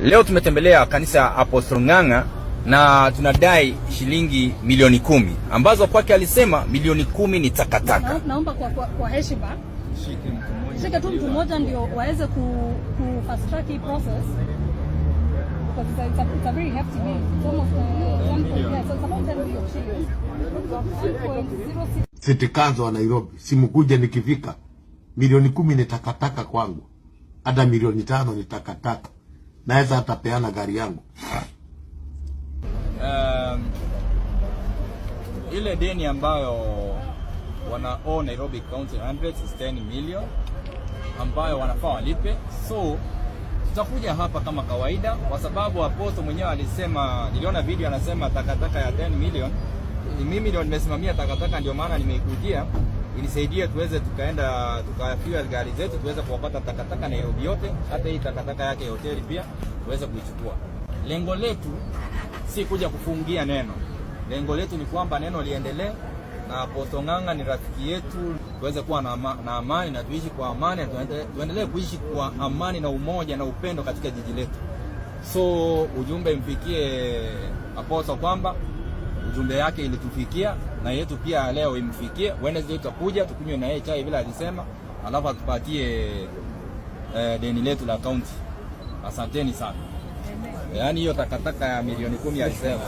Leo tumetembelea kanisa Apostle Ng'ang'a na tunadai shilingi milioni 10 ambazo kwake alisema milioni 10 ni takataka. Naomba kwa heshima shike tu mtu mmoja ndio waweze ku fast track hii process because it's a very hefty bill. It's almost 1.10 million shillings. City Council wa Nairobi, simukuje nikifika. Milioni 10 ni takataka kwangu. Hata milioni 5 ni takataka. Naweza hata peana gari yangu. Ile deni ambayo wana owe Nairobi County 10 million ambayo wanafaa walipe. So tutakuja hapa kama kawaida kwa sababu Apostle mwenyewe alisema, niliona video anasema takataka ya 10 million. Mimi ndio nimesimamia takataka, ndio maana nimeikujia inisaidie tuweze tukaenda tukafiwa gari zetu tuweze kuwapata takataka Nairobi yote, hata hii takataka yake ya hoteli pia tuweze kuichukua. Lengo letu si kuja kufungia neno. Lengo letu ni kwamba neno liendelee na Apostle Ng'ang'a ni rafiki yetu, tuweze kuwa na amani na tuishi kwa amani, tuendelee kuishi kwa amani na umoja na upendo katika jiji letu. So ujumbe mfikie Apostle kwamba ujumbe yake ilitufikia na yetu pia leo imfikie. Wednesday tutakuja tukunywe na yeye chai bila alisema, alafu atupatie deni letu la county. Asanteni sana. Yaani hiyo takataka ya milioni 10 alisema.